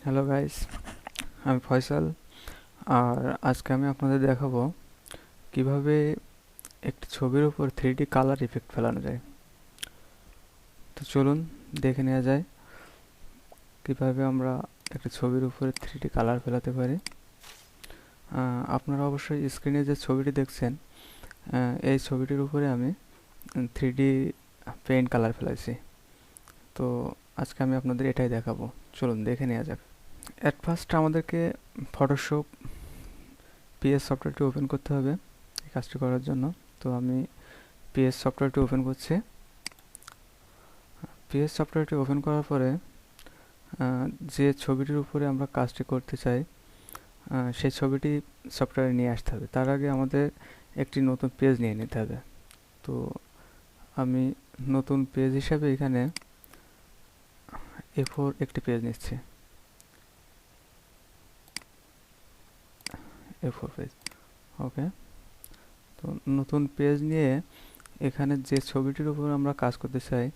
Hello guys, আমি ফয়সাল। আর আজকে আমি আপনাদের দেখাবো কিভাবে একটি ছবির উপর 3D কালার ইফেক্ট ফেলানো যায়। তো চলুন দেখে নেওয়া যায় কিভাবে আমরা একটা ছবির উপরে 3D কালার ফেলাতে পারি। আপনারা অবশ্যই স্ক্রিনে যে ছবিটি দেখছেন, এই ছবিটির উপরে আমি 3D পেইন্ট কালার ফেলাইছি। তো আজকে আমি আপনাদের এটাই দেখাবো। চলুন দেখে নেওয়া যাক। অ্যাট ফার্স্ট আমাদেরকে ফটোশপ পিএস সফটওয়্যারটি ওপেন করতে হবে এই কাজটি করার জন্য। তো আমি পিএস সফটওয়্যারটি ওপেন করছি। পিএস সফটওয়্যারটি ওপেন করার পরে যে ছবিটির উপরে আমরা কাজটি করতে চাই সেই ছবিটি সফটওয়্যারে নিয়ে আসতে হবে। তার আগে আমাদের একটি নতুন পেজ নিয়ে নিতে হবে। তো আমি নতুন পেজ হিসাবে এখানে A4 একটি পেজ নিচ্ছি। A4 পেজ, ওকে। তো নতুন পেজ নিয়ে এখানে যে ছবিটির উপর আমরা কাজ করতে চাই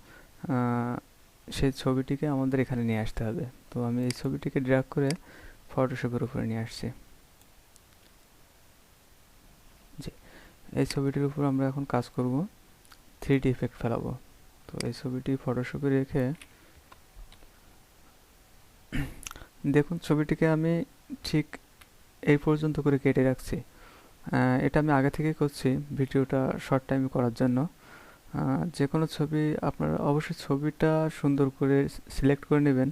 সেই ছবিটিকে আমাদের এখানে নিয়ে আসতে হবে। তো আমি এই ছবিটিকে ড্র্যাগ করে ফটোশপের উপরে নিয়ে আসছি। জি, এই ছবিটির উপর আমরা এখন কাজ করব, 3D ইফেক্ট ফেলাবো। তো এই ছবিটি ফটোশপে রেখে দেখুন ছবিটিকে আমি ঠিক এই পর্যন্ত করে কেটে রাখছি। এটা আমি আগে থেকেই করছি ভিডিওটা শর্ট টাইমে করার জন্য। যে কোনো ছবি আপনারা অবশ্যই ছবিটা সুন্দর করে সিলেক্ট করে নেবেন,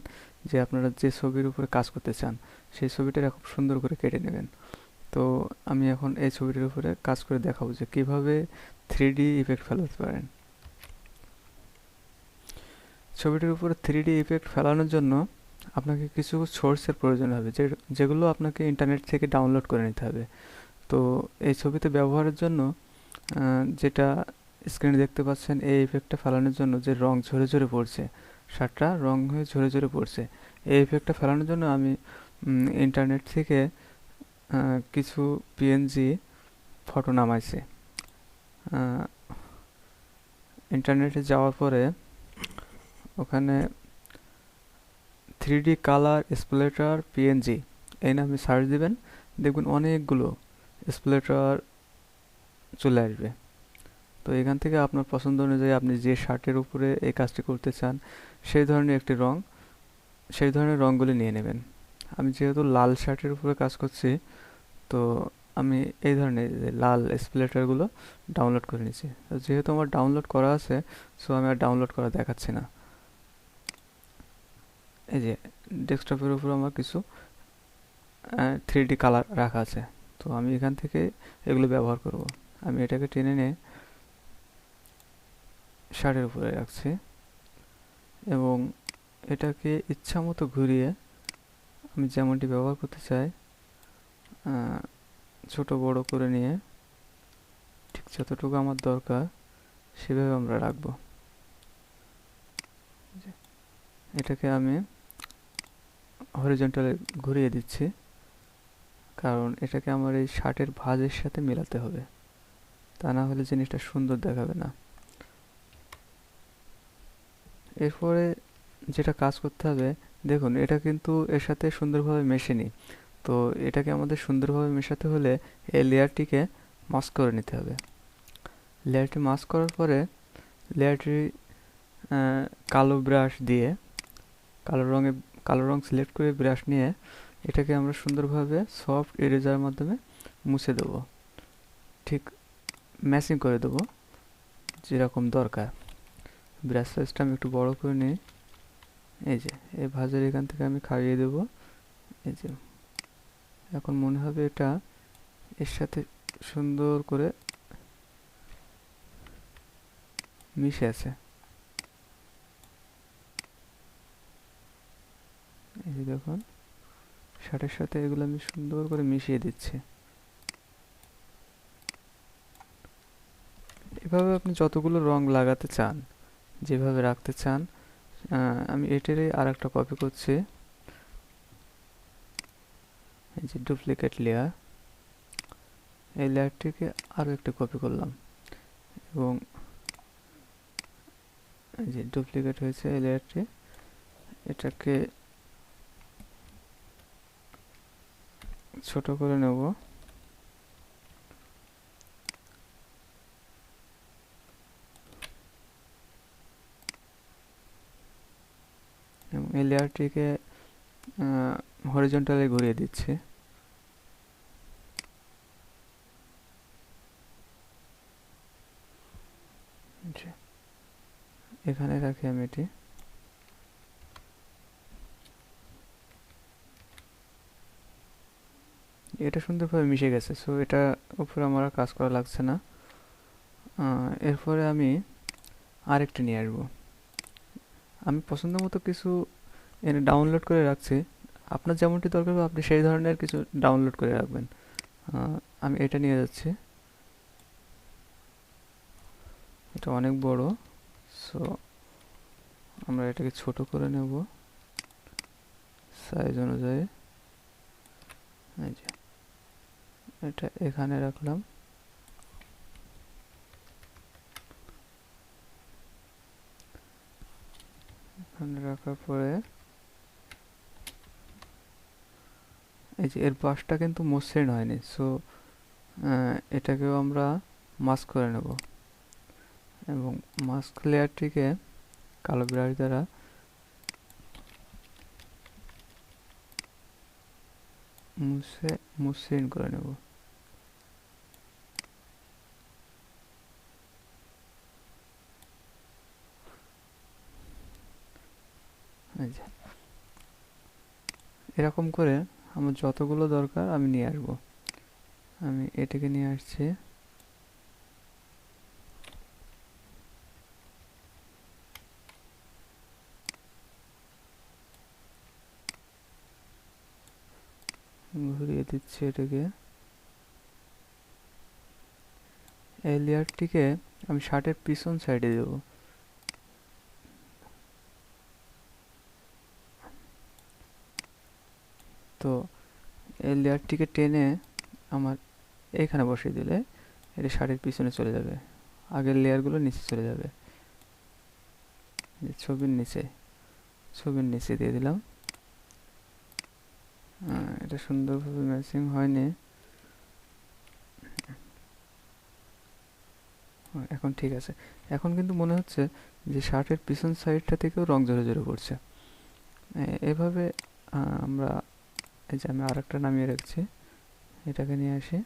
যে আপনারা যে ছবির উপরে কাজ করতে চান সেই ছবিটা খুব সুন্দর করে কেটে নেবেন। তো আমি এখন এই ছবিটির উপরে কাজ করে দেখাবো যে কিভাবে 3D ইফেক্ট ফেলাতে পারেন। ছবিটির উপরে 3D ইফেক্ট ফেলানোর জন্য আপনাকে কিছু সোর্সের প্রয়োজন হবে, যেগুলো আপনাকে ইন্টারনেট থেকে ডাউনলোড করে নিতে হবে। তো এই ছবিতে ব্যবহারের জন্য যেটা স্ক্রিনে দেখতে পাচ্ছেন, এই ইফেক্টটা ফেলানোর জন্য যে রং ঝরে ঝরে পড়ছে, শার্টটা রং হয়ে ঝরে ঝরে পড়ছে, এই ইফেক্টটা ফেলানোর জন্য আমি ইন্টারনেট থেকে কিছু পিএনজি ফটো নামাইছি। ইন্টারনেটে যাওয়ার পরে ওখানে 3D কালার স্প্লেটার পিএনজি এই নামে সার্চ দিবেন, দেখবেন অনেকগুলো স্প্লেটার চলে আসবে। তো এখান থেকে আপনার পছন্দ অনুযায়ী আপনি যে শার্টের উপরে এই কাজটি করতে চান সেই ধরনের রঙগুলি নিয়ে নেবেন। আমি যেহেতু লাল শার্টের উপরে কাজ করছি, তো আমি এই ধরনের লাল স্প্লেটারগুলো ডাউনলোড করে নিয়েছি। যেহেতু আমার ডাউনলোড করা আছে, সো আমি আর ডাউনলোড করা দেখাচ্ছি না। এই যে ডেস্কটপের উপর আমার কিছু 3D কালার রাখা আছে। তো আমি এখান থেকে এগুলো ব্যবহার করব। আমি এটাকে টেনে নিয়ে শার্টের উপরে রাখছি এবং এটাকে ইচ্ছা মতো ঘুরিয়ে আমি যেমনটি ব্যবহার করতে চাই ছোট বড় করে নিয়ে ঠিক যতটুকু আমার দরকার সেভাবে আমরা রাখবো। এটাকে আমি হরিজন্টালে ঘুরিয়ে দিচ্ছি, কারণ এটাকে আমার এই শার্টের ভাঁজের সাথে মেলাতে হবে, তা না হলে জিনিসটা সুন্দর দেখাবে না। এরপরে যেটা কাজ করতে হবে, দেখুন এটা কিন্তু এর সাথে সুন্দরভাবে মেশেনি। তো এটাকে আমাদের সুন্দরভাবে মেশাতে হলে এই লেয়ারটিকে মাস্ক করে নিতে হবে। লেয়ারটি মাস্ক করার পরে লেয়ারটি কালো ব্রাশ দিয়ে কালো রঙে কালো রং সিলেক্ট করে ব্রাশ নিয়ে এটাকে আমরা সুন্দরভাবে সফট ইরেজারের মাধ্যমে মুছে দেবো, ঠিক ম্যাচিং করে দেবো যেরকম দরকার। ব্রাশ সাইজটা আমি একটু বড় করে নিই। এই যে এই ভাঁজের এখান থেকে আমি খাইয়ে দেবো। এই যে এখন মনে হবে এটা এর সাথে সুন্দর করে মিশে আছে। এই যে দেখুন শার্টের সাথে এগুলো আমি সুন্দর করে মিশিয়ে দিচ্ছি। এভাবে আপনি যতগুলো রং লাগাতে চান, যেভাবে রাখতে চান, আমি এটারই আর একটা কপি করছি। এই যে ডুপ্লিকেট লেয়ার, এই লেয়ারটিকে আরও একটা কপি করলাম এবং এই যে ডুপ্লিকেট হয়েছে এই লেয়ারটি, এটাকে ছোট করে নেব। এবং এই লেয়ারটিকে হরিজন্টালি ঘুরিয়ে দিচ্ছি। এখানে রাখি আমি এটি। এটা সুন্দরভাবে মিশে গেছে, সো এটা উপরে আমার আর কাজ করা লাগছে না। এরপরে আমি আরেকটা নিয়ে আসবো। আমি পছন্দ মতো কিছু এনে ডাউনলোড করে রাখছি। আপনার যেমনটি দরকার হবে আপনি সেই ধরনের কিছু ডাউনলোড করে রাখবেন। আমি এটা নিয়ে যাচ্ছি। এটা অনেক বড়, সো আমরা এটাকে ছোট করে নেব সাইজ অনুযায়ী। এই যে এটা এখানে রাখলাম। এখানে রাখার পরে এই যে এর পাশটা কিন্তু মসৃণ হয়নি, সো এটাকেও আমরা মাস্ক করে নেব এবং মাস্ক লেয়ারটিকে কালো ব্রাশ দ্বারা মসৃণ করে নেব। এরকম করে আমার যতগুলো দরকার আমি নিয়ে আসব। আমি এটাকে নিয়ে আসছি। ঘুরিয়ে দিচ্ছি এটাকে। এই লেয়ারটিকে আমি শার্টের পিছন সাইডে দেব। তো এই লেয়ারটিকে টেনে আমার এইখানে বসিয়ে দিলে এটা শার্টের পিছনে চলে যাবে, আগের লেয়ারগুলো নিচে চলে যাবে। ছবির নিচে দিয়ে দিলাম। এটা সুন্দরভাবে ম্যাচিং হয়নি। এখন ঠিক আছে। এখন কিন্তু মনে হচ্ছে যে শার্টের পিছন সাইডটা থেকেও রং ঝরে ঝরে পড়ছে। এভাবে আমরা এই যে আমি আরেকটা নামিয়ে রাখছি, এটাকে নিয়ে আসি।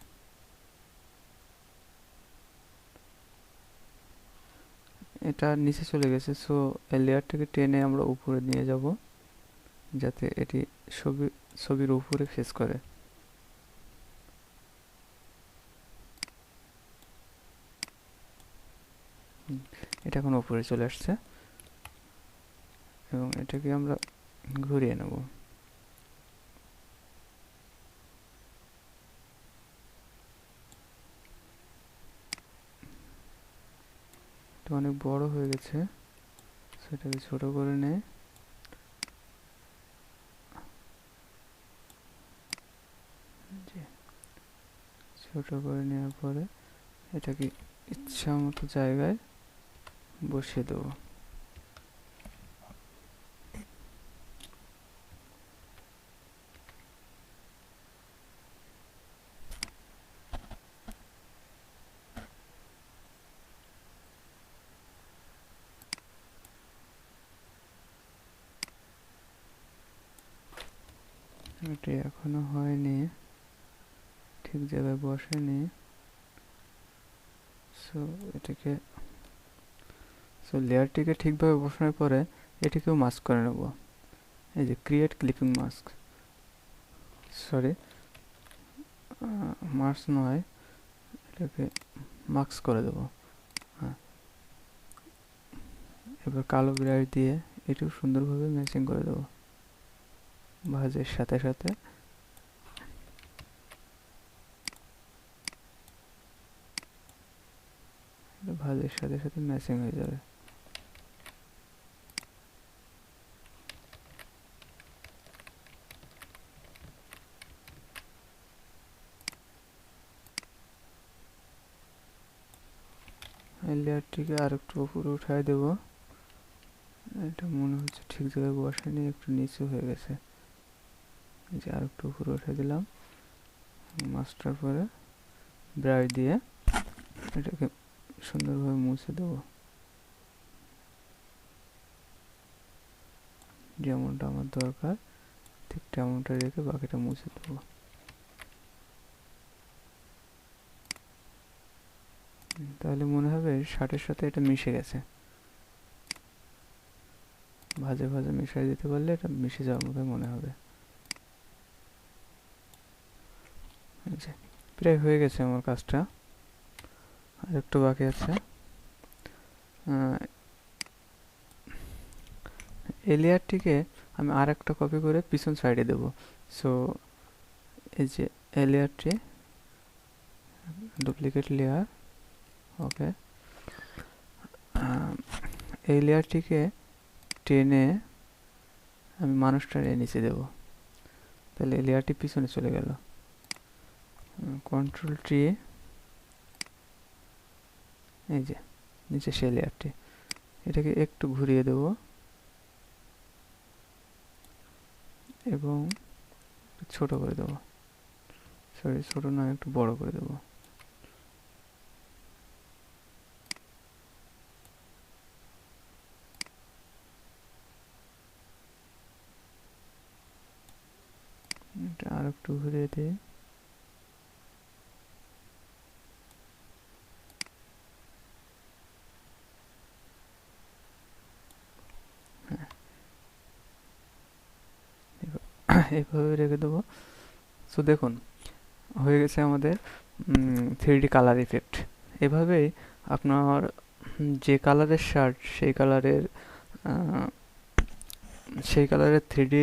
এটা নিচে চলে গেছে, সো এই লেয়ারটাকে টেনে আমরা উপরে নিয়ে যাব যাতে এটি ছবির উপরে ফেস করে। এটা এখন উপরে চলে আসছে এবং এটাকে আমরা ঘুরিয়ে নেব। এটা অনেক বড় হয়ে গেছে, সেটাকে ছোট করে নেই। ছোট করে নেওয়ার পরে এটাকে ইচ্ছা মতো জায়গায় বসিয়ে দেবো। এটি এখনো হয়নি, ঠিক জায়গায় বসেনি। লেয়ারটিকে ঠিকভাবে বসানোর পরে এটিকেও মাস্ক করে নেব। এই যে create clipping mask, sorry mask নয়, এটাকে মাস্ক করে দেবো। এবার কালো ব্রাশ দিয়ে এটিও সুন্দরভাবে ম্যাচিং করে দেবো ভাঁজের সাথে সাথে। ভাঁজের সাথে সাথে ম্যাচিং হয়ে যাবে। এই লেয়ারটিকে আর একটু উপরে উঠায় দেব। এটা মনে হচ্ছে ঠিক জায়গায় বসেনি, একটু নিচু হয়ে গেছে। এই যে আর একটু উপরে উঠে দিলাম। মাস্টার পরে ব্রাশ দিয়ে এটাকে সুন্দরভাবে মুছে দেবো, যেমনটা আমার দরকার ঠিক তেমনটা রেখে বাকিটা মুছে দেবো। তাহলে মনে হবে শার্টের সাথে এটা মিশে গেছে। ভাজে ভাজে মিশিয়ে দিতে পারলে এটা মিশে যাওয়ার মতো মনে হবে। প্রায় হয়ে গেছে আমার কাজটা, আর একটু বাকি আছে। এই লেয়ারটিকে আমি আর একটা কপি করে পিছন সাইডে দেব। সো এই যে এই লেয়ারটি ডুপ্লিকেট লেয়ার, ওকে, এই লেয়ারটিকে টেনে আমি মানুষটার নিচে দেব, তাহলে এই লেয়ারটি পিছনে চলে গেল। কন্ট্রোল টি, এই যে নিচে সেই লেয়ারটি, এটাকে একটু ঘুরিয়ে দেব এবং ছোট করে দেব, সরি ছোট না, একটু বড় করে দেব। এটা আর একটু ঘুরিয়ে দিই। এইভাবে রেখে দেবো। সো দেখুন হয়ে গেছে আমাদের 3D কালার ইফেক্ট। এভাবেই আপনার যে কালারের শার্ট সেই কালারের 3D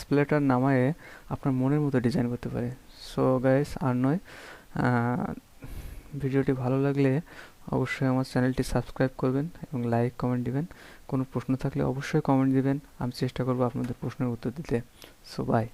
স্প্লেটার নামায়ে আপনার মনের মতো ডিজাইন করতে পারে। সো গাইস, আর নয়, ভিডিওটি ভালো লাগলে অবশ্যই আমার চ্যানেলটি সাবস্ক্রাইব করবেন এবং লাইক কমেন্ট দিবেন। কোনো প্রশ্ন থাকলে অবশ্যই কমেন্ট দিবেন, আমি চেষ্টা করব আপনাদের প্রশ্নের উত্তর দিতে। So by.